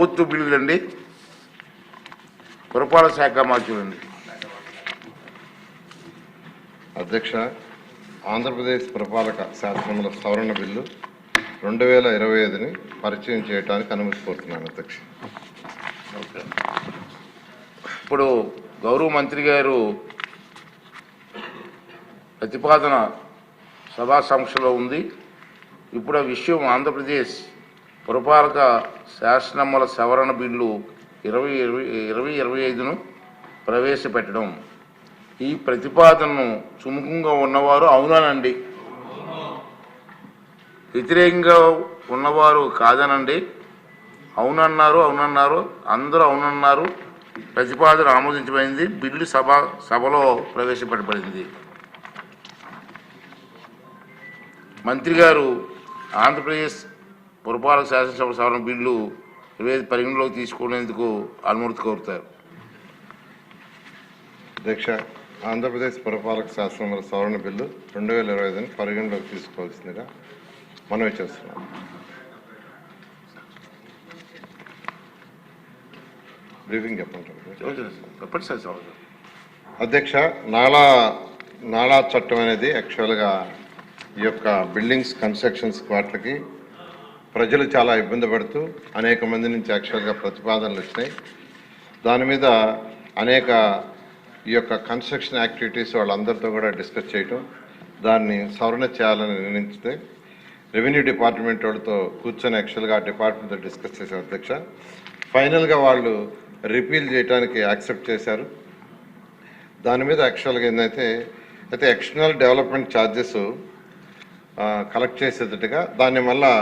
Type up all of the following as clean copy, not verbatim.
ప్రభుత్వ బిల్లులు అండి. పురపాలక శాఖ మార్చులండి. అధ్యక్ష, ఆంధ్రప్రదేశ్ పురపాలక శాసనముల సవరణ బిల్లు 2025ని పరిచయం చేయడానికి అనుమతి కోరుతున్నాను అధ్యక్ష. ఇప్పుడు గౌరవ మంత్రి గారు ప్రతిపాదన సభా సమక్షంలో ఉంది. ఇప్పుడు ఆ విషయం ఆంధ్రప్రదేశ్ పురపాలక శాసనముల సవరణ బిల్లు 2025ను ప్రవేశపెట్టడం. ఈ ప్రతిపాదనను సుముఖంగా ఉన్నవారు అవునానండి, వ్యతిరేకంగా ఉన్నవారు కాదనండి. అవునన్నారు, అందరూ అవునన్నారు. ప్రతిపాదన ఆమోదించబడింది. బిల్లు సభలో ప్రవేశపెట్టబడింది. మంత్రి గారు ఆంధ్రప్రదేశ్ పురపాలక శాసనసభ సవరణ బిల్లు పరిగణలోకి తీసుకునేందుకు అనుమతి కోరుతారు. అధ్యక్ష, ఆంధ్రప్రదేశ్ పురపాలక శాసనముల సవరణ బిల్లు 2025ని పరిగణలోకి తీసుకోవాల్సిందిగా మనవి చేస్తున్నాం. బ్రీఫింగ్ చెప్పండి సార్. అధ్యక్ష, నాలా చట్టం అనేది యాక్చువల్గా ఈ యొక్క బిల్డింగ్స్ కన్స్ట్రక్షన్స్ వాటికి ప్రజలు చాలా ఇబ్బంది పడుతూ అనేక మంది నుంచి యాక్చువల్గా ప్రతిపాదనలు వచ్చినాయి. దాని మీద అనేక ఈ యొక్క కన్స్ట్రక్షన్ యాక్టివిటీస్ వాళ్ళందరితో కూడా డిస్కస్ చేయటం, దాన్ని సవరణ చేయాలని నిర్ణయించితే రెవెన్యూ డిపార్ట్మెంట్ వాళ్ళతో కూర్చొని యాక్చువల్గా ఆ డిపార్ట్మెంట్తో డిస్కస్ చేశారు అధ్యక్ష. ఫైనల్గా వాళ్ళు రిపీల్ చేయడానికి యాక్సెప్ట్ చేశారు. దాని మీద యాక్చువల్గా అయితే ఎక్స్టర్నల్ డెవలప్మెంట్ ఛార్జెస్ కలెక్ట్ చేసేటట్టుగా దాన్ని మళ్ళా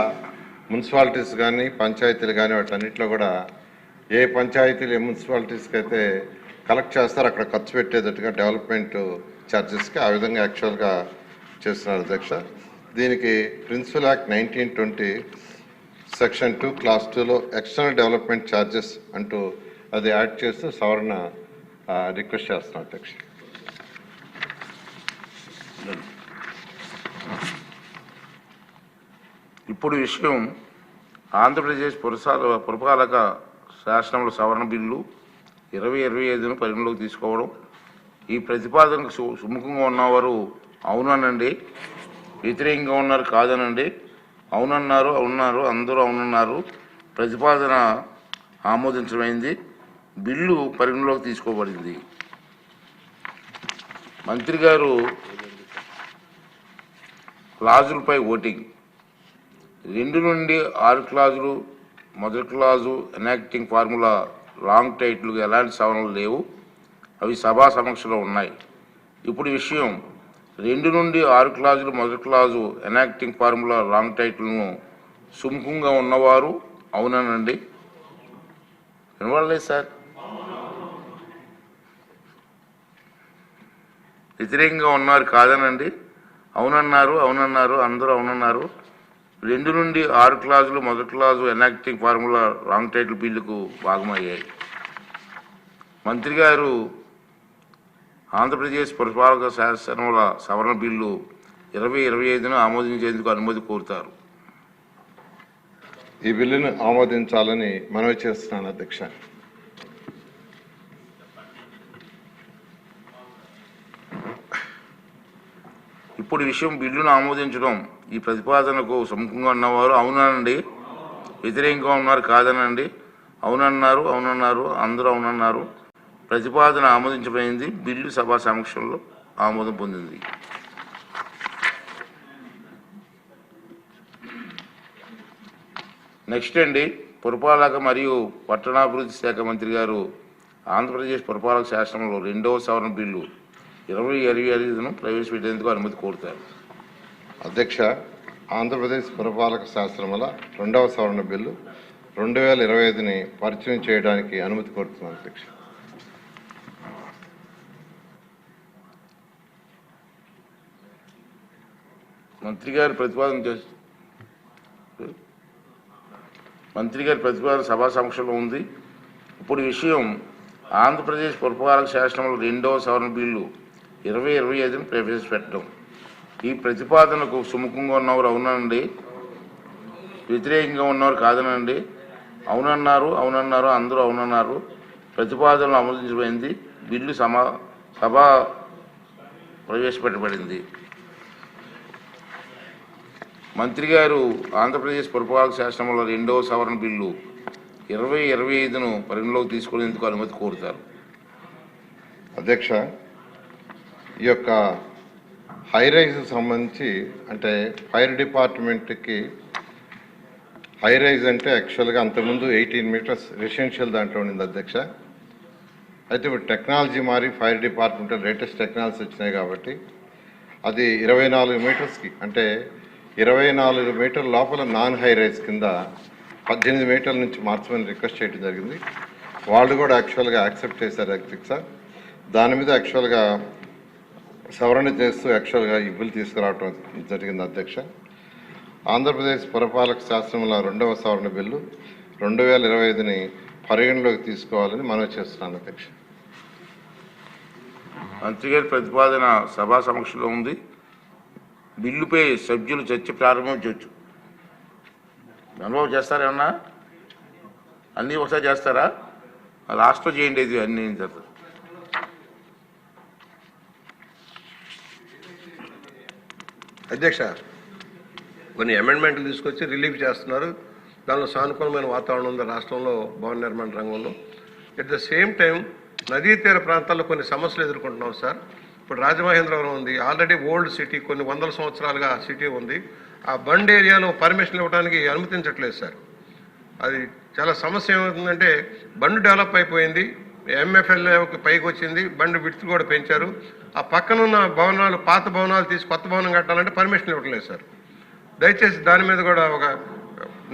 మున్సిపాలిటీస్ కానీ పంచాయతీలు కానీ వాటన్నిటిలో కూడా ఏ పంచాయతీలు ఏ మున్సిపాలిటీస్కి అయితే కలెక్ట్ చేస్తారు అక్కడ ఖర్చు పెట్టేటట్టుగా డెవలప్మెంట్ ఛార్జెస్కి ఆ విధంగా యాక్చువల్గా చేస్తున్నారు అధ్యక్ష. దీనికి ప్రిన్సిపల్ యాక్ట్ 1920 సెక్షన్ 2 క్లాస్ 2లో ఎక్స్టర్నల్ డెవలప్మెంట్ ఛార్జెస్ అంటూ అది యాడ్ చేస్తూ సవరణ రిక్వెస్ట్ చేస్తున్నాం అధ్యక్ష. ఇప్పుడు విషయం ఆంధ్రప్రదేశ్ పురపాలక శాసనముల సవరణ బిల్లు 2025ను పరిగణలోకి తీసుకోవడం. ఈ ప్రతిపాదనకు సుముఖంగా ఉన్నవారు అవుననండి, వ్యతిరేకంగా ఉన్నారు కాదనండి. అవునన్నారు, అందరూ అవునన్నారు. ప్రతిపాదన ఆమోదించమైంది. బిల్లు పరిగణలోకి తీసుకోబడింది. మంత్రి గారు క్లాజులపై ఓటింగ్. 2 నుండి 6 క్లాజులు, మొదటి clause enacting formula long title ఎలాంటి సవరణలు లేవు. అవి సభా సమక్షంలో ఉన్నాయి. ఇప్పుడు విషయం 2 నుండి 6 క్లాజులు, మొదటి క్లాజు ఎనాక్టింగ్ ఫార్ములా లాంగ్ టైటిల్ను సుముఖంగా ఉన్నవారు అవునానండి, వినవలేదు సార్. వ్యతిరేకంగా ఉన్నారు కాదనండి. అవునన్నారు, అందరూ అవునన్నారు. 2 నుండి 6 క్లాజులు, మొదటి clause enacting formula long title బిల్లుకు భాగమయ్యాయి. మంత్రి గారు ఆంధ్రప్రదేశ్ పురపాలక శాసనముల సవరణ బిల్లు 2025ను ఆమోదించేందుకు అనుమతి కోరుతారు. ఈ బిల్లును ఆమోదించాలని మనవి చేస్తున్నాను అధ్యక్ష. ఇప్పుడు విషయం బిల్లును ఆమోదించడం. ఈ ప్రతిపాదనకు సముఖంగా ఉన్నవారు అవునండి, వ్యతిరేకంగా ఉన్నారు కాదనండి. అవునన్నారు, అందరూ అవునన్నారు. ప్రతిపాదన ఆమోదించబడింది. బిల్లు సభా సమక్షంలో ఆమోదం పొందింది. నెక్స్ట్ అండి, పురపాలక మరియు పట్టణాభివృద్ధి శాఖ మంత్రి గారు ఆంధ్రప్రదేశ్ పురపాలక శాసనంలో 2వ సవరణ బిల్లు 2025ను ప్రవేశపెట్టేందుకు అనుమతి కోరుతారు. అధ్యక్ష, ఆంధ్రప్రదేశ్ పురపాలక శాసనముల 2వ సవరణ బిల్లు 2025ని పరిచయం చేయడానికి అనుమతి కోరుతున్నాను అధ్యక్ష. మంత్రి గారి ప్రతిపాదన సభా సమక్షంలో ఉంది. ఇప్పుడు విషయం ఆంధ్రప్రదేశ్ పురపాలక శాసనంలో 2వ సవరణ బిల్లు 2025ను ప్రవేశపెట్టడం. ఈ ప్రతిపాదనకు సుముఖంగా ఉన్నవారు అవునండి, వ్యతిరేకంగా ఉన్నవారు కాదనండి. అవునన్నారు అవునన్నారు అందరూ అవునన్నారు. ప్రతిపాదనలు ఆమోదించబడింది. బిల్లు సభ ప్రవేశపెట్టబడింది. మంత్రి గారు ఆంధ్రప్రదేశ్ పురపాలక శాసనంలో 2వ సవరణ బిల్లు 2025ను పరిగణలోకి తీసుకునేందుకు అనుమతి కోరుతారు. అధ్యక్ష, ఈ యొక్క హై రైజ్ సంబంధించి అంటే ఫైర్ డిపార్ట్మెంట్కి హై రైజ్ అంటే యాక్చువల్గా అంతకుముందు 18 మీటర్స్ రెసిడెన్షియల్ దాంట్లో ఉండింది అధ్యక్ష. అయితే ఇప్పుడు టెక్నాలజీ మారి ఫైర్ డిపార్ట్మెంట్ లేటెస్ట్ టెక్నాలజీ వచ్చినాయి కాబట్టి అది 24 మీటర్స్కి అంటే 24 మీటర్ల లోపల నాన్ హై రైజ్ కింద 18 మీటర్ల నుంచి మార్చమని రిక్వెస్ట్ చేయడం జరిగింది. వాళ్ళు కూడా యాక్చువల్గా యాక్సెప్ట్ చేశారు అధ్యక్ష. దాని మీద యాక్చువల్గా సవరణ చేస్తూ యాక్చువల్గా ఈ బిల్ తీసుకురావడం జరిగింది అధ్యక్ష. ఆంధ్రప్రదేశ్ పురపాలక శాసనంలో 2వ సవరణ బిల్లు 2025ని పరిగణలోకి తీసుకోవాలని మనవి చేస్తున్నాను అధ్యక్ష. మంత్రి గారి ప్రతిపాదన సభా సమక్షంలో ఉంది. బిల్లుపై సభ్యులు చర్చ ప్రారంభించవచ్చు. అనుభవం చేస్తారా ఏమన్నా? అన్నీ ఒకసారి చేస్తారా? లాస్ట్లో చేయండి. ఇది అన్నీ తర్వాత అధ్యక్ష, కొన్ని అమెండ్మెంట్లు తీసుకొచ్చి రిలీఫ్ చేస్తున్నారు. దానిలో సానుకూలమైన వాతావరణం ఉంది రాష్ట్రంలో భవన నిర్మాణ రంగంలో. ఎట్ ద సేమ్ టైం నదీ తీర ప్రాంతాల్లో కొన్ని సమస్యలు ఎదుర్కొంటున్నాం సార్. ఇప్పుడు రాజమహేంద్రవరం ఉంది, ఆల్రెడీ ఓల్డ్ సిటీ, కొన్ని వందల సంవత్సరాలుగా ఆ సిటీ ఉంది. ఆ బండ్ ఏరియాలో పర్మిషన్ ఇవ్వడానికి అనుమతించట్లేదు సార్. అది చాలా సమస్య ఏమవుతుందంటే బండ్ డెవలప్ అయిపోయింది, ఎంఎఫ్ఎల్ఏకి పైకి వచ్చింది, బండి విడ్త్ కూడా పెంచారు. ఆ పక్కనున్న భవనాలు, పాత భవనాలు తీసి కొత్త భవనం కట్టాలంటే పర్మిషన్ ఇవ్వట్లేదు సార్. దయచేసి దాని మీద కూడా ఒక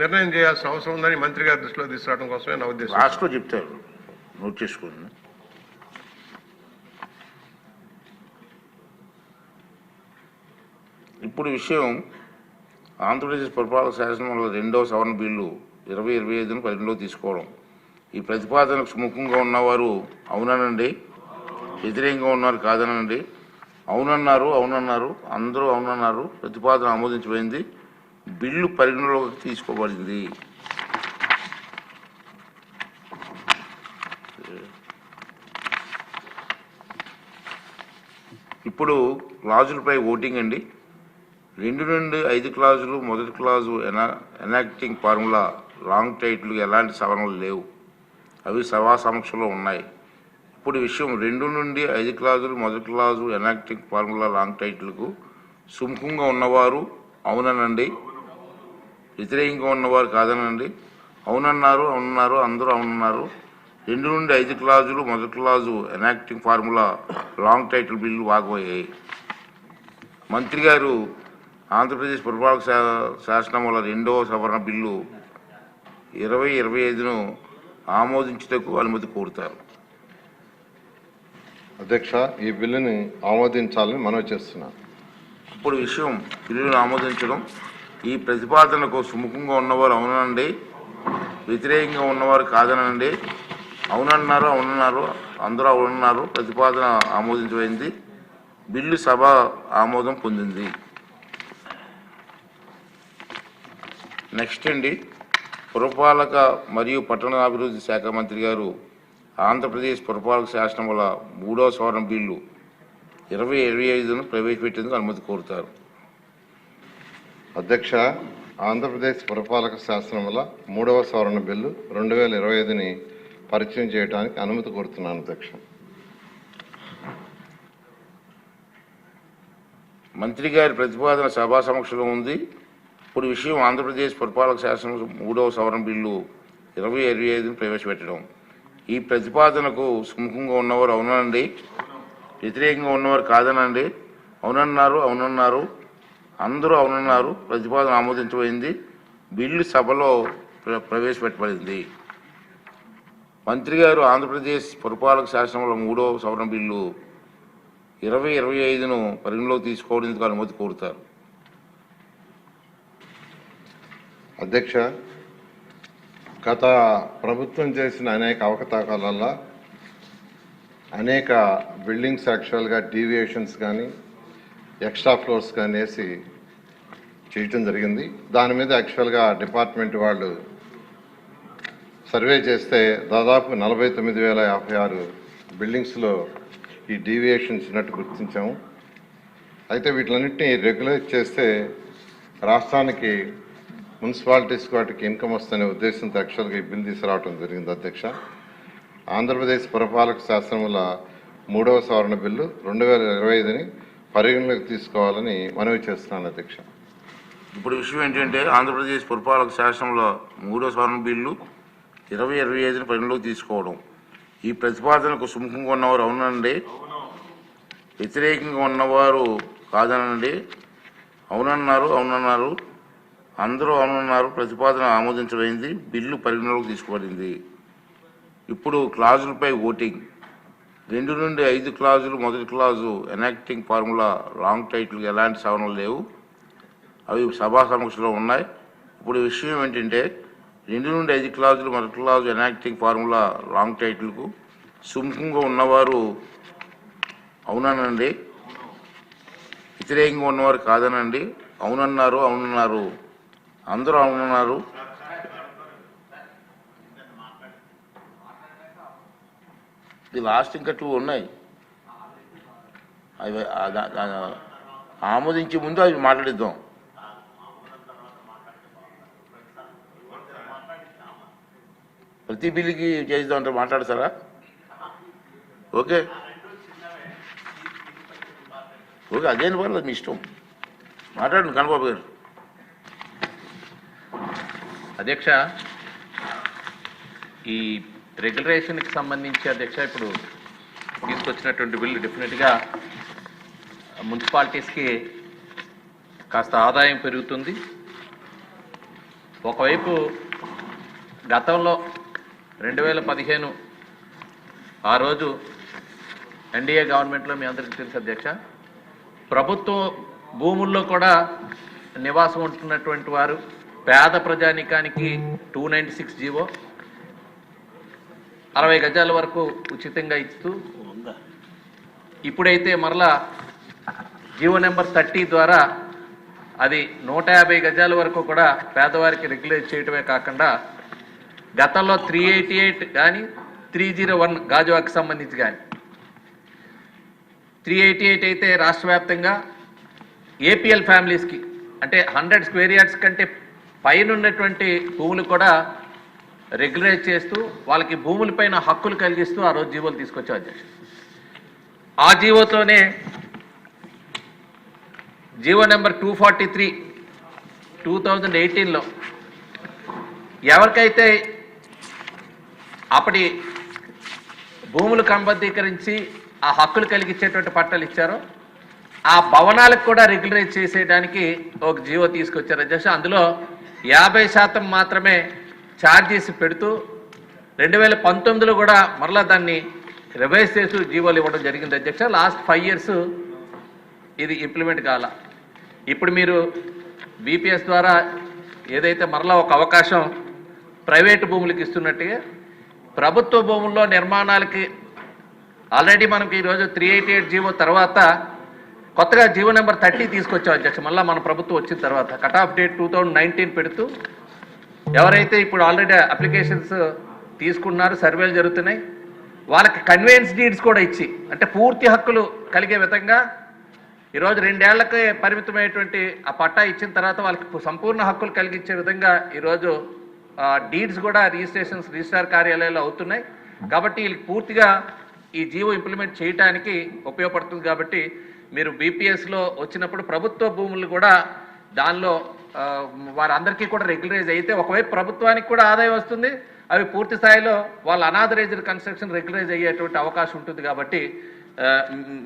నిర్ణయం చేయాల్సిన అవసరం ఉందని మంత్రి గారి దృష్టిలో తీసుకురావడం కోసమే నా ఉద్దేశం. లాస్ట్లో చెప్తారు, నోట్ చేసుకోండి. ఇప్పుడు విషయం ఆంధ్రప్రదేశ్ పురపాలక శాసనంలో 2వ సవరణ బిల్లు 2025ను పరిగణలోకి తీసుకోవడం. ఈ ప్రతిపాదనకు సుముఖంగా ఉన్నవారు అవుననండి, వ్యతిరేకంగా ఉన్నారు కాదనండి. అవునన్నారు అవునన్నారు అందరూ అవునన్నారు. ప్రతిపాదన ఆమోదించబడింది. బిల్లు పరిగణలోకి తీసుకోబడింది. ఇప్పుడు క్లాజులపై ఓటింగ్ అండి. 2 నుండి 5 క్లాజులు, మొదటి clause enacting formula long title ఎలాంటి సవరణలు లేవు. అవి సభా సమక్షంలో ఉన్నాయి. ఇప్పుడు విషయం 2 నుండి 5 క్లాజులు, మొదటి క్లాజు ఎనాక్టింగ్ ఫార్ములా లాంగ్ టైటిల్కు సుముఖంగా ఉన్నవారు అవుననండి, వ్యతిరేకంగా ఉన్నవారు కాదనండి. అవునన్నారు అవునన్నారు అందరూ అవునన్నారు. 2 నుండి 5 క్లాజులు, మొదటి clause enacting formula long title bill వాగ్పోయాయి. మంత్రి గారు ఆంధ్రప్రదేశ్ పురపాలక శాసనంలో 2వ సవరణ బిల్లు 2025ను ఆమోదించుటకు అనుమతి కోరుతారు. అధ్యక్ష, ఈ బిల్లుని ఆమోదించాలని మనవి చేస్తున్నాను. ఇప్పుడు విషయం బిల్లును ఆమోదించడం. ఈ ప్రతిపాదనకు సుముఖంగా ఉన్నవారు అవునండి, వ్యతిరేకంగా ఉన్నవారు కాదనండి. అవునన్నారు అవునన్నారు అందరూ అవునన్నారు. ప్రతిపాదన ఆమోదించబడింది. బిల్లు సభ ఆమోదం పొందింది. నెక్స్ట్ అండి, పురపాలక మరియు పట్టణాభివృద్ధి శాఖ మంత్రి గారు ఆంధ్రప్రదేశ్ పురపాలక శాసనంలో 3వ సవరణ బిల్లు 2025ను ప్రవేశపెట్టేందుకు అనుమతి కోరుతారు. అధ్యక్ష, ఆంధ్రప్రదేశ్ పురపాలక శాసనంలో 3వ సవరణ బిల్లు 2025ని పరిచయం చేయడానికి అనుమతి కోరుతున్నాను అధ్యక్ష. మంత్రి గారి ప్రతిపాదన సభా సమక్షంలో ఉంది. ఇప్పుడు విషయం ఆంధ్రప్రదేశ్ పురపాలక శాసనం 3వ సవరణ బిల్లు 2025ను ప్రవేశపెట్టడం. ఈ ప్రతిపాదనకు సుముఖంగా ఉన్నవారు అవునండి, వ్యతిరేకంగా ఉన్నవారు కాదనండి. అవునన్నారు అవునన్నారు అందరూ అవునన్నారు. ప్రతిపాదన ఆమోదించబడింది. బిల్లు సభలో ప్రవేశపెట్టబడింది. మంత్రి గారు ఆంధ్రప్రదేశ్ పురపాలక శాసనంలో 3వ సవరణ బిల్లు 2025ను పరిగణలోకి తీసుకోవడానికి అనుమతి కోరుతారు. అధ్యక్ష, గత ప్రభుత్వం చేసిన అనేక అవకతవకల అనేక బిల్డింగ్స్ యాక్చువల్గా డీవియేషన్స్ కానీ ఎక్స్ట్రా ఫ్లోర్స్ కానీ వేసి చేయటం జరిగింది. దాని మీద యాక్చువల్గా డిపార్ట్మెంట్ వాళ్ళు సర్వే చేస్తే దాదాపు 49,056 బిల్డింగ్స్లో ఈ డీవియేషన్స్ ఉన్నట్టు గుర్తించాము. అయితే వీటిలన్నింటినీ రెగ్యులేట్ చేస్తే రాష్ట్రానికి మున్సిపాలిటీస్కి వాటికి ఇన్కమ్ వస్తున్న ఉద్దేశంతో యాక్చువల్గా ఈ బిల్ తీసుకురావడం జరిగింది అధ్యక్ష. ఆంధ్రప్రదేశ్ పురపాలక శాసనముల 3వ సవరణ బిల్లు 2025ని పరిగణలోకి తీసుకోవాలని మనవి చేస్తున్నాను అధ్యక్ష. ఇప్పుడు విషయం ఏంటంటే ఆంధ్రప్రదేశ్ పురపాలక శాసనంలో 3వ సవరణ బిల్లు 2025ని పరిగణలోకి తీసుకోవడం. ఈ ప్రతిపాదనకు సుముఖంగా ఉన్నవారు అవునండి, వ్యతిరేకంగా ఉన్నవారు కాదనండి. అవునన్నారు, అందరూ అవునన్నారు. ప్రతిపాదన ఆమోదించబడింది, బిల్లు పరిగణలోకి తీసుకోబడింది. ఇప్పుడు క్లాజులపై ఓటింగ్. 2 నుండి 5 క్లాజులు. మొదటి క్లాజు ఎనాక్టింగ్ ఫార్ములా లాంగ్ టైటిల్కి ఎలాంటి సవరణలు లేవు, అవి సభా సమక్షంలో ఉన్నాయి. ఇప్పుడు విషయం ఏంటంటే 2 నుండి 5 క్లాజులు, మొదటి క్లాజు ఎనాక్టింగ్ ఫార్ములా లాంగ్ టైటిల్కు సుముఖంగా ఉన్నవారు అవుననండి, వ్యతిరేకంగా ఉన్నవారు కాదనండి. అవునన్నారు, అందరూ అవునన్నారు. ఇది లాస్ట్ ఇంకా 2 ఉన్నాయి. అవి ఆమోదించే ముందు అవి మాట్లాడిద్దాం. ప్రతి బిల్లుకి చేద్దామంటే మాట్లాడతారా? ఓకే, అదేం పర్లేదు, మీ ఇష్టం, మాట్లాడండి కన్నబాబు గారు. అధ్యక్ష, ఈ రెగ్యులేషన్కి సంబంధించి అధ్యక్ష ఇప్పుడు తీసుకొచ్చినటువంటి బిల్లు డెఫినెట్గా మున్సిపాలిటీస్కి కాస్త ఆదాయం పెరుగుతుంది. ఒకవైపు గతంలో 2015 ఆ రోజు ఎన్డీఏ గవర్నమెంట్లో మీ అందరికీ తెలుసు అధ్యక్ష, ప్రభుత్వ భూముల్లో కూడా నివాసం ఉంటున్నటువంటి వారు పేద ప్రజానికానికి 296 జీవో 60 గజాల వరకు ఉచితంగా ఇస్తూ, ఇప్పుడైతే మరలా జీవో నెంబర్ 30 ద్వారా అది 150 గజాల వరకు కూడా పేదవారికి రెగ్యులేట్ చేయటమే కాకుండా గతంలో 388 కానీ 301 గాజువాకి సంబంధించి కానీ 388 అయితే రాష్ట్ర వ్యాప్తంగా ఏపీఎల్ ఫ్యామిలీస్కి అంటే 100 స్క్వేర్ యార్డ్స్ కంటే పైన ఉన్నటువంటి భూములు కూడా రెగ్యులేట్ చేస్తూ వాళ్ళకి భూములపైన హక్కులు కలిగిస్తూ ఆ రోజు జీవోలు తీసుకొచ్చాం అధ్యక్ష. ఆ జీవోతోనే జీవో నెంబర్ 243 2018లో ఎవరికైతే అప్పటి భూములు క్రమబద్ధీకరించి ఆ హక్కులు కలిగించేటువంటి పట్టాలు ఇచ్చారో ఆ భవనాలకు కూడా రెగ్యులేట్ చేసేయడానికి ఒక జీవో తీసుకొచ్చారు అధ్యక్ష. అందులో 50% మాత్రమే ఛార్జెస్ పెడుతూ 2019లో కూడా మరలా దాన్ని రివైజ్ చేస్తూ జీవోలు ఇవ్వడం జరిగింది అధ్యక్ష. లాస్ట్ 5 years ఇది ఇంప్లిమెంట్ కాల. ఇప్పుడు మీరు బీపీఎస్ ద్వారా ఏదైతే మరలా ఒక అవకాశం ప్రైవేటు భూములకు ఇస్తున్నట్టుగా ప్రభుత్వ భూముల్లో నిర్మాణాలకి ఆల్రెడీ మనకి ఈరోజు 388 జీవో తర్వాత కొత్తగా జీవో నెంబర్ 30 తీసుకొచ్చాం అధ్యక్ష. మళ్ళీ మన ప్రభుత్వం వచ్చిన తర్వాత కట్ ఆఫ్ డేట్ 2019 పెడుతూ ఎవరైతే ఇప్పుడు ఆల్రెడీ అప్లికేషన్స్ తీసుకున్నారు, సర్వేలు జరుగుతున్నాయి, వాళ్ళకి కన్వేయన్స్ డీడ్స్ కూడా ఇచ్చి అంటే పూర్తి హక్కులు కలిగే విధంగా ఈరోజు 2 ఏళ్లకే పరిమితమైనటువంటి ఆ పట్టా ఇచ్చిన తర్వాత వాళ్ళకి సంపూర్ణ హక్కులు కలిగించే విధంగా ఈరోజు డీడ్స్ కూడా రిజిస్ట్రార్ కార్యాలయాల్లో అవుతున్నాయి. కాబట్టి వీళ్ళకి పూర్తిగా ఈ జీవో ఇంప్లిమెంట్ చేయడానికి ఉపయోగపడుతుంది. కాబట్టి మీరు బీపీఎస్లో వచ్చినప్పుడు ప్రభుత్వ భూములు కూడా దానిలో వారందరికీ కూడా రెగ్యులరైజ్ అయితే ఒకవైపు ప్రభుత్వానికి కూడా ఆదాయం వస్తుంది, అవి పూర్తి స్థాయిలో వాళ్ళ అనాథరైజ్డ్ కన్స్ట్రక్షన్ రెగ్యులరైజ్ అయ్యేటువంటి అవకాశం ఉంటుంది. కాబట్టి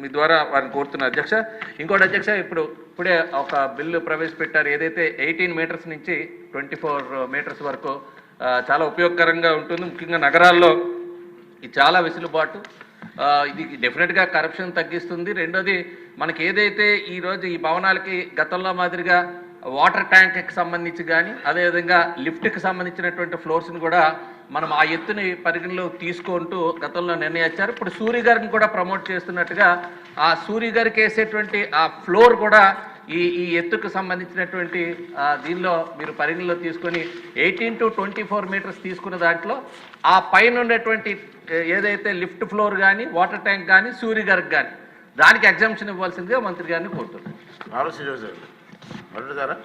మీ ద్వారా వారిని కోరుతున్నారు అధ్యక్ష. ఇంకోటి అధ్యక్ష, ఇప్పుడే ఒక బిల్లు ప్రవేశపెట్టారు, ఏదైతే 18 మీటర్స్ నుంచి 24 మీటర్స్ వరకు చాలా ఉపయోగకరంగా ఉంటుంది. ముఖ్యంగా నగరాల్లో ఇది చాలా వెసులుబాటు. ఇది డెఫినెట్గా కరప్షన్ తగ్గిస్తుంది. రెండోది మనకి ఏదైతే ఈరోజు ఈ భవనాలకి గతంలో మాదిరిగా వాటర్ ట్యాంక్కి సంబంధించి కానీ అదేవిధంగా లిఫ్ట్కి సంబంధించినటువంటి ఫ్లోర్స్ని కూడా మనం ఆ ఎత్తుని పరిగణలో తీసుకుంటూ గతంలో నిర్ణయించారు. ఇప్పుడు సూర్య గారిని కూడా ప్రమోట్ చేస్తున్నట్టుగా ఆ సూర్య గారికి వేసేటువంటి ఆ ఫ్లోర్ కూడా ఈ ఎత్తుకు సంబంధించినటువంటి దీనిలో మీరు పరిగణలో తీసుకొని 18 to 24 మీటర్స్ తీసుకున్న దాంట్లో ఆ పైన ఉండేటువంటి ఏదైతే లిఫ్ట్ ఫ్లోర్ కానీ వాటర్ ట్యాంక్ కానీ సూర్యగర్గ్ కానీ దానికి ఎగ్జామ్షన్ ఇవ్వాల్సిందిగా మంత్రి గారిని కోరుతున్నాను. మాట్లాడతారా?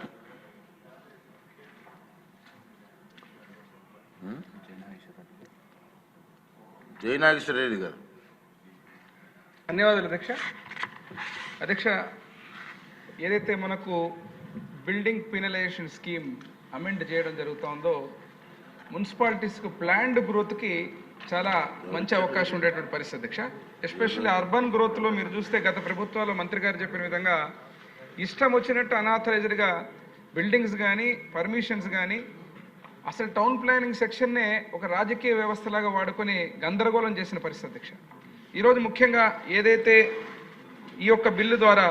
జయనాగేశ్వర రెడ్డి గారు. ధన్యవాదాలు అధ్యక్ష. ఏదైతే మనకు బిల్డింగ్ పీనలైజేషన్ స్కీమ్ అమెండ్ చేయడం జరుగుతుందో మున్సిపాలిటీస్కు ప్లాన్డ్ గ్రోత్కి చాలా మంచి అవకాశం ఉండేటువంటి పరిస్థితి అధ్యక్ష. ఎస్పెషల్లీ అర్బన్ గ్రోత్లో మీరు చూస్తే గత ప్రభుత్వాల్లో మంత్రి గారు చెప్పిన విధంగా ఇష్టం వచ్చినట్టు అనాథరైజ్డ్గా బిల్డింగ్స్ కానీ పర్మిషన్స్ కానీ అసలు టౌన్ ప్లానింగ్ సెక్షన్నే ఒక రాజకీయ వ్యవస్థలాగా వాడుకొని గందరగోళం చేసిన పరిస్థితి అధ్యక్ష. ఈరోజు ముఖ్యంగా ఏదైతే ఈ యొక్క బిల్లు ద్వారా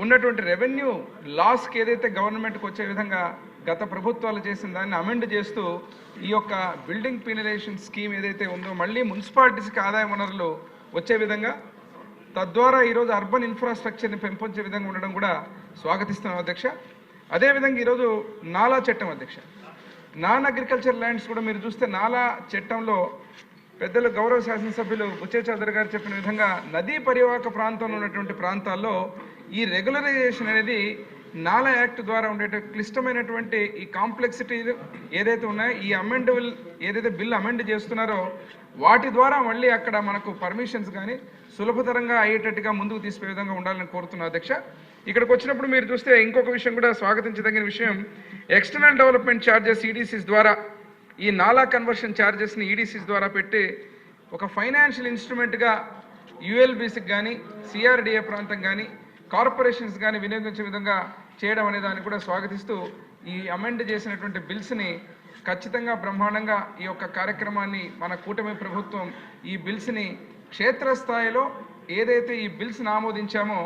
ఉన్నటువంటి రెవెన్యూ లాస్కి ఏదైతే గవర్నమెంట్కి వచ్చే విధంగా గత ప్రభుత్వాలు చేసిన దాన్ని అమెండ్ చేస్తూ ఈ యొక్క బిల్డింగ్ పీనలైజేషన్ స్కీమ్ ఏదైతే ఉందో మళ్ళీ మున్సిపాలిటీస్కి ఆదాయ వనరులు వచ్చే విధంగా తద్వారా ఈరోజు అర్బన్ ఇన్ఫ్రాస్ట్రక్చర్ని పెంపొంచే విధంగా ఉండడం కూడా స్వాగతిస్తున్నాం అధ్యక్ష. అదేవిధంగా ఈరోజు నాలా చట్టం అధ్యక్ష. నాన్ అగ్రికల్చర్ ల్యాండ్స్ కూడా మీరు చూస్తే నాలా చట్టంలో పెద్దలు గౌరవ శాసనసభ్యులు బుచ్చే చౌదరి గారు చెప్పిన విధంగా నదీ పరివాహక ప్రాంతంలో ఉన్నటువంటి ప్రాంతాల్లో ఈ రెగ్యులరైజేషన్ అనేది నాలా యాక్ట్ ద్వారా ఉండే క్లిష్టమైనటువంటి ఈ కాంప్లెక్సిటీ ఏదైతే ఉన్నాయో ఈ ఏదైతే బిల్ అమెండ్ చేస్తున్నారో వాటి ద్వారా మళ్ళీ అక్కడ మనకు పర్మిషన్స్ కానీ సులభతరంగా అయ్యేటట్టుగా ముందుకు తీసుకునే విధంగా ఉండాలని కోరుతున్నా అధ్యక్ష. ఇక్కడికి వచ్చినప్పుడు మీరు చూస్తే ఇంకొక విషయం కూడా స్వాగతించదగిన విషయం, ఎక్స్టర్నల్ డెవలప్మెంట్ ఛార్జెస్ ఈడీసీస్ ద్వారా ఈ నాలా కన్వర్షన్ ఛార్జెస్ని ఈడీసీస్ ద్వారా పెట్టి ఒక ఫైనాన్షియల్ ఇన్స్ట్రుమెంట్గా యుఎల్బీసీకి కానీ సిఆర్డిఏ ప్రాంతం కానీ కార్పొరేషన్స్ కానీ వినియోగించే విధంగా చేయడం అనే దాన్ని కూడా స్వాగతిస్తూ ఈ అమెండ్ చేసినటువంటి బిల్స్ని ఖచ్చితంగా బ్రహ్మాండంగా ఈ యొక్క కార్యక్రమాన్ని మన కూటమి ప్రభుత్వం ఈ బిల్స్ని క్షేత్రస్థాయిలో ఏదైతే ఈ బిల్స్ని ఆమోదించామో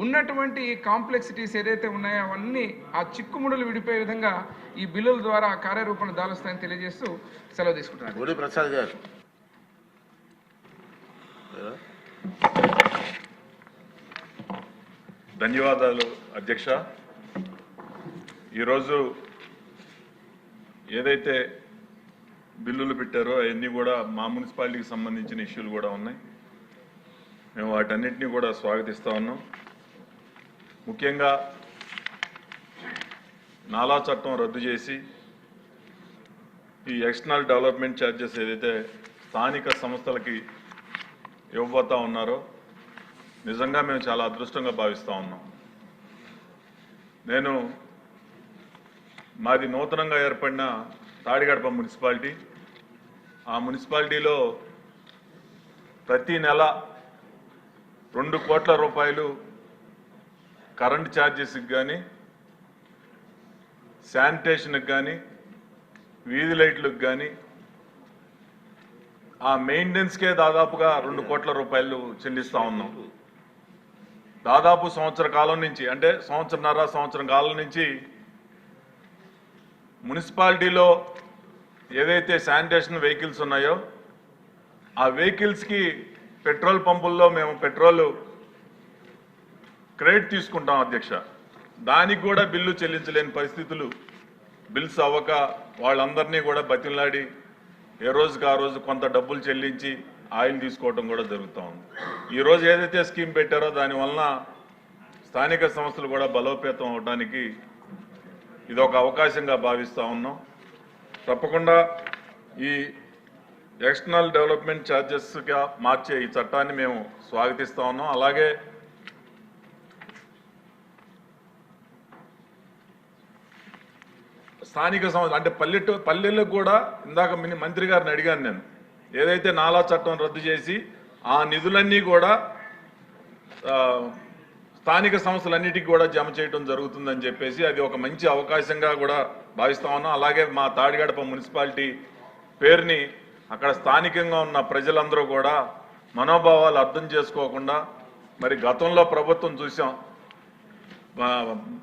ఉన్నటువంటి ఈ కాంప్లెక్సిటీస్ ఏదైతే ఉన్నాయో అవన్నీ ఆ చిక్కుముడులు విడిపోయే విధంగా ఈ బిల్లుల ద్వారా కార్యరూపణ దాలుస్తాయని తెలియజేస్తూ సెలవు తీసుకుంటున్నాను. గోడి ప్రసాద్ గారు. ధన్యవాదాలు అధ్యక్ష. ఈరోజు ఏదైతే బిల్లులు పెట్టారో అవన్నీ కూడా మా మున్సిపాలిటీకి సంబంధించిన ఇష్యూలు కూడా ఉన్నాయి. మేము వాటన్నిటినీ కూడా స్వాగతిస్తూ ఉన్నాం. ముఖ్యంగా నాలా చట్టం రద్దు చేసి ఈ ఎక్స్టర్నల్ డెవలప్మెంట్ ఛార్జెస్ ఏదైతే స్థానిక సంస్థలకి ఇవ్వబోతా ఉన్నారో నిజంగా మేము చాలా అదృష్టంగా భావిస్తూ ఉన్నాం. మాది నూతనంగా ఏర్పడిన తాడిగడప మున్సిపాలిటీ. ఆ మున్సిపాలిటీలో ప్రతి నెల 2 కోట్ల రూపాయలు కరెంట్ ఛార్జెస్కి కానీ శానిటేషన్కి కానీ వీధి లైట్లకు కానీ ఆ మెయింటెనెన్స్కే దాదాపుగా 2 కోట్ల రూపాయలు చెల్లిస్తూ ఉన్నాం. దాదాపు సంవత్సర కాలం నుంచి, అంటే సంవత్సరం కాలం నుంచి మున్సిపాలిటీలో ఏదైతే శానిటేషన్ వెహికల్స్ ఉన్నాయో ఆ వెహికల్స్కి పెట్రోల్ పంపుల్లో మేము పెట్రోల్ క్రెడిట్ తీసుకుంటాం అధ్యక్ష. దానికి కూడా బిల్లు చెల్లించలేని పరిస్థితులు, బిల్స్ అవ్వక వాళ్ళందరినీ కూడా బతిమలాడి ఏ రోజుకి ఆ రోజు కొంత డబ్బులు చెల్లించి ఆయిల్ తీసుకోవడం కూడా జరుగుతూ ఉంది. ఈరోజు ఏదైతే స్కీమ్ పెట్టారో దానివలన స్థానిక సంస్థలు కూడా బలోపేతం అవడానికి ఇది ఒక అవకాశంగా భావిస్తూ ఉన్నాం. తప్పకుండా ఈ ఎక్స్టర్నల్ డెవలప్మెంట్ ఛార్జెస్గా మార్చే ఈ చట్టాన్ని మేము స్వాగతిస్తూ ఉన్నాం. అలాగే స్థానిక సంస్థ అంటే పల్లెలకు కూడా ఇందాక మంత్రి గారిని అడిగాను నేను, ఏదైతే నాలా చట్టం రద్దు చేసి ఆ నిధులన్నీ కూడా స్థానిక సంస్థలన్నిటికీ కూడా జమ చేయడం జరుగుతుందని చెప్పేసి అది ఒక మంచి అవకాశంగా కూడా భావిస్తా ఉన్నాం. అలాగే మా తాడిగడప మున్సిపాలిటీ పేరుని అక్కడ స్థానికంగా ఉన్న ప్రజలందరూ కూడా మనోభావాలు అర్థం చేసుకోకుండా, మరి గతంలో ప్రభుత్వం చూసాం,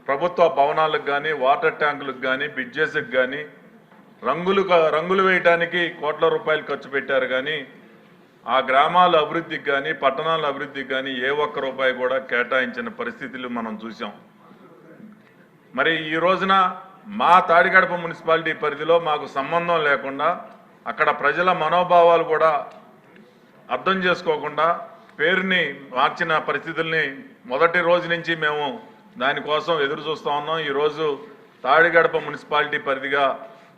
ప్రభుత్వ భవనాలకు కానీ వాటర్ ట్యాంకులకు కానీ బ్రిడ్జెస్కి కానీ రంగులు వేయడానికి కోట్ల రూపాయలు ఖర్చు పెట్టారు. కానీ ఆ గ్రామాల అభివృద్ధికి కానీ పట్టణాల అభివృద్ధికి కానీ ఏ ఒక్క రూపాయి కూడా కేటాయించిన పరిస్థితులు మనం చూసాం. మరి ఈ రోజున మా తాడిగడప మున్సిపాలిటీ పరిధిలో మాకు సంబంధం లేకుండా అక్కడ ప్రజల మనోభావాలు కూడా అర్థం చేసుకోకుండా పేరుని మార్చిన పరిస్థితుల్ని మొదటి రోజు నుంచి మేము దానికోసం ఎదురు చూస్తూ ఉన్నాం. ఈరోజు తాడిగడప మున్సిపాలిటీ పరిధిగా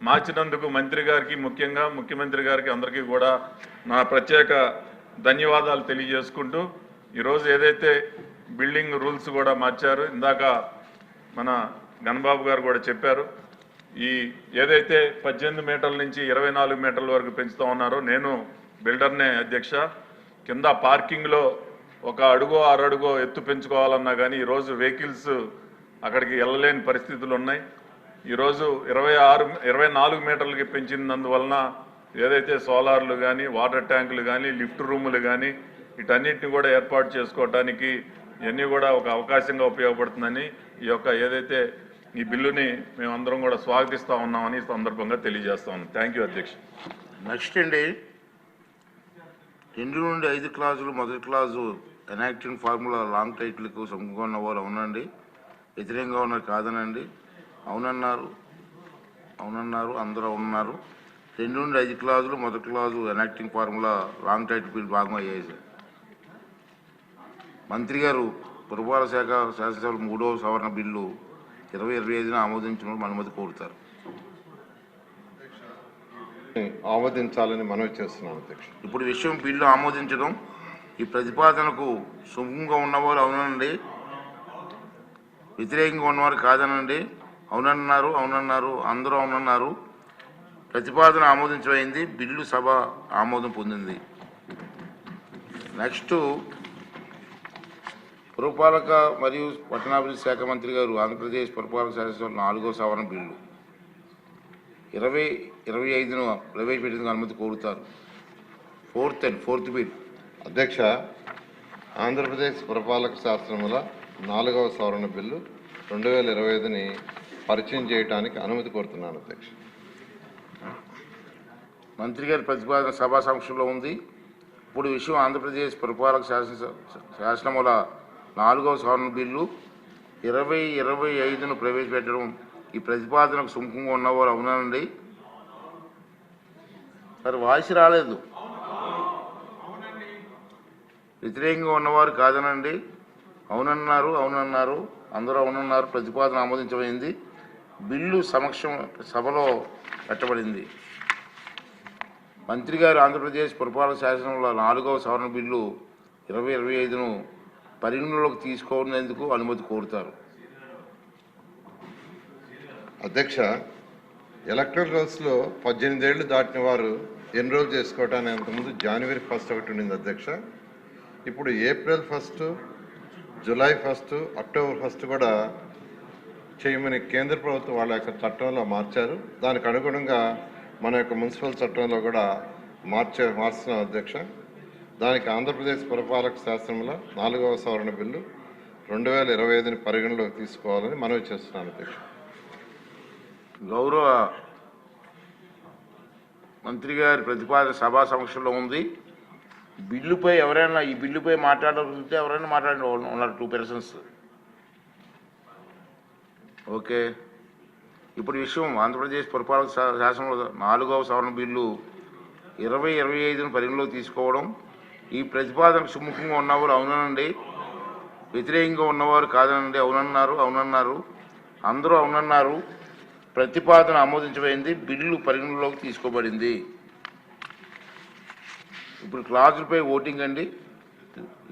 మార్చినందుకు మంత్రి గారికి, ముఖ్యంగా ముఖ్యమంత్రి గారికి అందరికీ కూడా నా ప్రత్యేక ధన్యవాదాలు తెలియజేసుకుంటూ, ఈరోజు ఏదైతే బిల్డింగ్ రూల్స్ కూడా మార్చారు, ఇందాక మన గణబాబు గారు కూడా చెప్పారు, ఈ ఏదైతే 18 మీటర్ల నుంచి 24 మీటర్ల వరకు పెంచుతూ ఉన్నారో, నేను బిల్డర్నే అధ్యక్ష. కింద పార్కింగ్లో 1 అడుగో 6 అడుగో ఎత్తు పెంచుకోవాలన్నా కానీ ఈరోజు వెహికల్స్ అక్కడికి వెళ్ళలేని పరిస్థితులు ఉన్నాయి. ఈరోజు 24 మీటర్లకి పెంచినందువలన ఏదైతే సోలార్లు కానీ, వాటర్ ట్యాంకులు కానీ, లిఫ్ట్ రూములు కానీ వీటన్నిటిని కూడా ఏర్పాటు చేసుకోవడానికి ఇవన్నీ కూడా ఒక అవకాశంగా ఉపయోగపడుతుందని ఈ యొక్క ఏదైతే ఈ బిల్లుని మేమందరం కూడా స్వాగతిస్తూ ఉన్నామని ఈ సందర్భంగా తెలియజేస్తా ఉన్నాం. థ్యాంక్ యూ అధ్యక్ష. నెక్స్ట్ అండి, 2 నుండి 5 క్లాజులు, మొదటి క్లాజు ఎనాక్టింగ్ ఫార్ములా లాంగ్ టైటిల్కు సొమ్ముగా ఉన్న వారు అవునండి, వ్యతిరేకంగా ఉన్నారు కాదనండి, అవునన్నారు, అందరూ ఉన్నారు. 2 నుండి 5 క్లాజులు, మొదటి clause enacting formula long title bill భాగం అయ్యాయి సార్. మంత్రి గారు పురపాలక శాఖ శాసనసభ 3వ సవరణ బిల్లు 2025న ఆమోదించడం అనుమతి కోరుతారు. ఆమోదించాలని మనవి చేస్తున్నాను అధ్యక్ష. ఇప్పుడు విషయం బిల్లు ఆమోదించడం, ఈ ప్రతిపాదనకు సుముఖంగా ఉన్నవారు అవునండి, వ్యతిరేకంగా ఉన్నవారు కాదనండి, అవునన్నారు, అందరూ అవునన్నారు. ప్రతిపాదన ఆమోదించబడింది. బిల్లు సభ ఆమోదం పొందింది. నెక్స్ట్, పురపాలక మరియు పట్టణాభివృద్ధి శాఖ మంత్రి గారు ఆంధ్రప్రదేశ్ పురపాలక శాసనసభ 4వ సవరణ బిల్లు 2025ను ప్రవేశపెట్టేందుకు అనుమతి కోరుతారు. Fourth bill. అధ్యక్ష, ఆంధ్రప్రదేశ్ పురపాలక శాస్త్రముల 4వ సవరణ బిల్లు 2025ని పరిచయం చేయడానికి అనుమతి కోరుతున్నాను అధ్యక్ష. మంత్రి గారి ప్రతిపాదన సభా సమక్షంలో ఉంది. ఇప్పుడు విషయం ఆంధ్రప్రదేశ్ పురపాలక శాసనముల 4వ సవరణ బిల్లు 2025ను ప్రవేశపెట్టడం, ఈ ప్రతిపాదనకు సుముఖంగా ఉన్నవారు అవునండి. సార్ వాయిస్ రాలేదు. వ్యతిరేకంగా ఉన్నవారు కాదనండి, అవునన్నారు, అందరూ అవునన్నారు. ప్రతిపాదన ఆమోదించబడింది. బిల్లు సభలో పెట్టబడింది. మంత్రి గారు ఆంధ్రప్రదేశ్ పురపాలక శాసనంలో 4వ సవరణ బిల్లు 2025ను పరిగణలోకి తీసుకోవడానికి అనుమతి కోరుతారు. అధ్యక్ష, ఎలక్టరల్ రోల్స్లో 18 ఏళ్లు దాటిన వారు ఎన్రోల్ చేసుకోవడానికి అంతకుముందు జనవరి 1 ఒకటి ఉండింది అధ్యక్ష. ఇప్పుడు ఏప్రిల్ 1, జూలై 1, అక్టోబర్ 1 కూడా చేయమని కేంద్ర ప్రభుత్వం వాళ్ళ యొక్క చట్టంలో మార్చారు. దానికి అనుగుణంగా మన యొక్క మున్సిపల్ చట్టంలో కూడా మార్చున్నాం అధ్యక్ష. దానికి ఆంధ్రప్రదేశ్ పురపాలక శాస్త్రంలో 4వ సవరణ బిల్లు 2025ని పరిగణలోకి తీసుకోవాలని మనవి చేస్తున్నాను అధ్యక్ష. గౌరవ మంత్రి గారి ప్రతిపాదన సభా సమక్షంలో ఉంది. బిల్లుపై ఎవరైనా ఈ బిల్లుపై మాట్లాడాలంటే ఎవరైనా మాట్లాడిన ఉన్నారు 2 persons. ఓకే, ఇప్పుడు విషయం ఆంధ్రప్రదేశ్ పురపాలక శాసనంలో 4వ సవరణ బిల్లు 2025ను పరిగణలోకి తీసుకోవడం, ఈ ప్రతిపాదనకు సుముఖంగా ఉన్నవారు అవునండి, వ్యతిరేకంగా ఉన్నవారు కాదనండి, అవునన్నారు, అందరూ అవునన్నారు. ప్రతిపాదన ఆమోదించబడింది. బిల్లు పరిగణలోకి తీసుకోబడింది. ఇప్పుడు క్లాజులపై ఓటింగ్ అండి.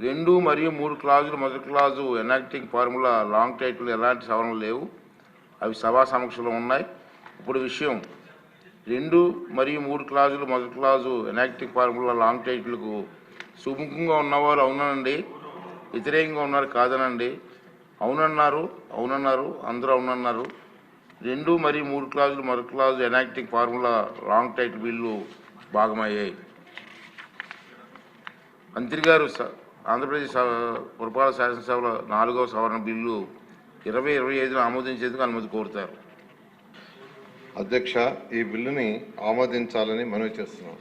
2 మరియు 3 క్లాజులు, మొదటి clause enacting formula long title ఎలాంటి సవరణలు లేవు, అవి సభా సమక్షంలో ఉన్నాయి. ఇప్పుడు విషయం 2 మరియు 3 క్లాజులు, మొదటి క్లాజు ఎనాక్టింగ్ ఫార్ములా లాంగ్ టైటిల్కు సుముఖంగా ఉన్నవారు అవునండి, వ్యతిరేకంగా ఉన్నారు కాదనండి, అవునన్నారు, అందరూ అవునన్నారు. 2 మరియు 3 క్లాజులు, మొదటి clause enacting formula long title bill భాగమయ్యాయి. మంత్రి గారు ఆంధ్రప్రదేశ్ పురపాలక శాసనసభలో 4వ సవరణ బిల్లు 2025ను ఆమోదించేందుకు అనుమతి కోరుతారు. అధ్యక్ష, ఈ బిల్లుని ఆమోదించాలని మనవి చేస్తున్నాం.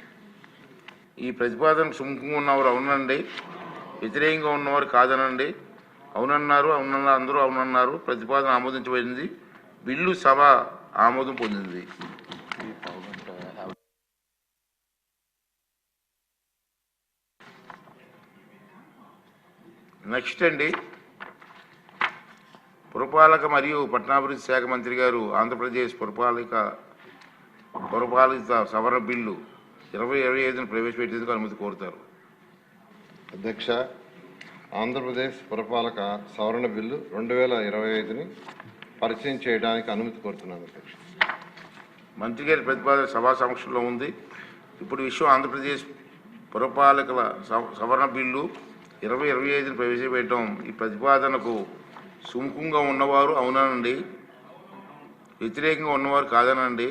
ఈ ప్రతిపాదనకు సుముఖంగా ఉన్నవారు అవునండి, వ్యతిరేకంగా ఉన్నవారు కాదనండి. అవునన్నారు, అవునన్నారు, అందరూ అవునన్నారు. ప్రతిపాదన ఆమోదించబడింది. బిల్లు సభ ఆమోదం పొందింది. నెక్స్ట్ అండి, పురపాలక మరియు పట్టణాభివృద్ధి శాఖ మంత్రి గారు ఆంధ్రప్రదేశ్ పురపాలిత సవరణ బిల్లు 2025ను ప్రవేశపెట్టేందుకు అనుమతి కోరుతారు. అధ్యక్ష, ఆంధ్రప్రదేశ్ పురపాలక సవరణ బిల్లు 2025ని పరిచయం చేయడానికి అనుమతి కోరుతున్నాను అధ్యక్ష. మంత్రి గారి ప్రతిపాదన సభా సమక్షంలో ఉంది. ఇప్పుడు విషయం ఆంధ్రప్రదేశ్ పురపాలకల సవరణ బిల్లు 2025ని ప్రవేశపెట్టడం. ఈ ప్రతిపాదనకు సుముఖంగా ఉన్నవారు అవుననండి, వ్యతిరేకంగా ఉన్నవారు కాదనండి.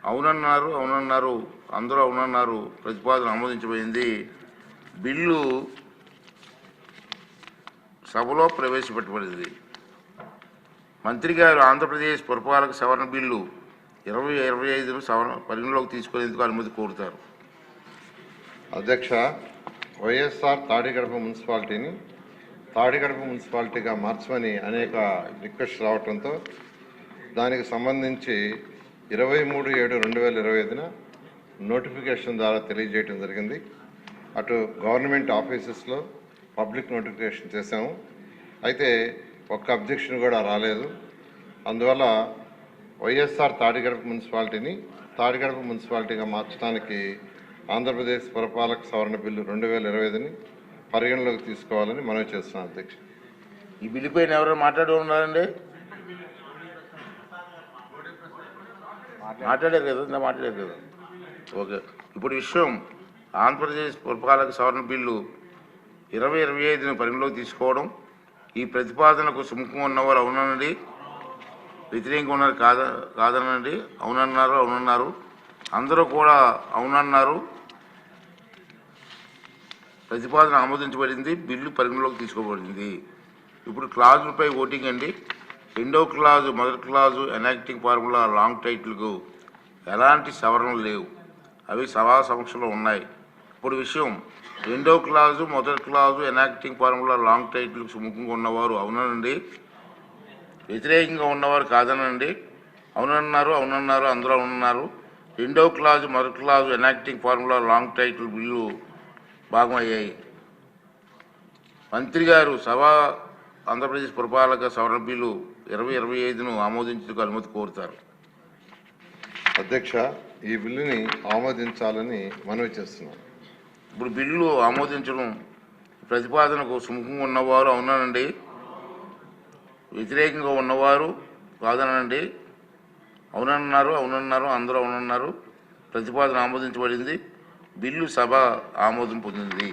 అవునన్నారు, అవునన్నారు, అందరూ అవునన్నారు. ప్రతిపాదన ఆమోదించబడింది. బిల్లు సభలో ప్రవేశపెట్టబడింది. మంత్రి గారు ఆంధ్రప్రదేశ్ పురపాలక సవరణ బిల్లు 2025ను పరిగణలోకి తీసుకునేందుకు అనుమతి కోరుతారు. అధ్యక్ష, వైఎస్ఆర్ తాడిగడప మున్సిపాలిటీని తాడిగడప మున్సిపాలిటీగా మార్చమని అనేక రిక్వెస్ట్ రావడంతో దానికి సంబంధించి 23/7/2025న నోటిఫికేషన్ ద్వారా తెలియజేయడం జరిగింది. అటు గవర్నమెంట్ ఆఫీసెస్లో పబ్లిక్ నోటిఫికేషన్ చేశాము. అయితే ఒక్క అబ్జెక్షన్ కూడా రాలేదు. అందువల్ల వైఎస్ఆర్ తాడిగడప మున్సిపాలిటీని తాడిగడప మున్సిపాలిటీగా మార్చడానికి ఆంధ్రప్రదేశ్ పురపాలక సవరణ బిల్లు 2025ని పరిగణలోకి తీసుకోవాలని మనవి చేస్తున్నాను అధ్యక్ష. ఈ బిల్లు పైన ఎవరైనా మాట్లాడి ఉన్నారండి? మాట్లాడారు కదా, మాట్లాడారు కదా. ఓకే, ఇప్పుడు విషయం ఆంధ్రప్రదేశ్ పురపాలక సవరణ బిల్లు 2025ని పరిగణలోకి తీసుకోవడం. ఈ ప్రతిపాదనకు సుముఖంగా ఉన్నవారు అవునండి, వ్యతిరేకంగా ఉన్నారు కాదనండి. అవునన్నారు, అవునన్నారు, అందరూ కూడా అవునన్నారు. ప్రతిపాదన ఆమోదించబడింది. బిల్లు పరిగణలోకి తీసుకోబడింది. ఇప్పుడు క్లాజులపై ఓటింగ్ అండి. 2వ క్లాజు, 1వ క్లాజు ఎనాక్టింగ్ ఫార్ములా లాంగ్ టైటిల్కు ఎలాంటి సవరణలు లేవు. అవి సభా సమక్షంలో ఉన్నాయి. ఇప్పుడు విషయం 2వ క్లాజు, 1వ క్లాజు ఎనాక్టింగ్ ఫార్ములా లాంగ్ టైటిల్కు సుముఖంగా ఉన్నవారు అవునండి, వ్యతిరేకంగా ఉన్నవారు కాదనండి. అవునన్నారు, అవునన్నారు, అందరూ అవునన్నారు. 2వ క్లాజు, 1వ clause enacting formula long title bill భాగం అయ్యాయి. మంత్రి గారు ఆంధ్రప్రదేశ్ పురపాలక సవరణ బిల్లు 2025ను ఆమోదించేందుకు అనుమతి కోరుతారు. అధ్యక్ష, ఈ బిల్లుని ఆమోదించాలని మనవి చేస్తున్నాను. ఇప్పుడు బిల్లు ఆమోదించడం. ప్రతిపాదనకు సుముఖంగా ఉన్నవారు అవునానండి, వ్యతిరేకంగా ఉన్నవారు కాదనండి. అవునన్నారు, అవునన్నారు, అందరూ అవునన్నారు. ప్రతిపాదన ఆమోదించబడింది. బిల్లు సభ ఆమోదం పొందింది.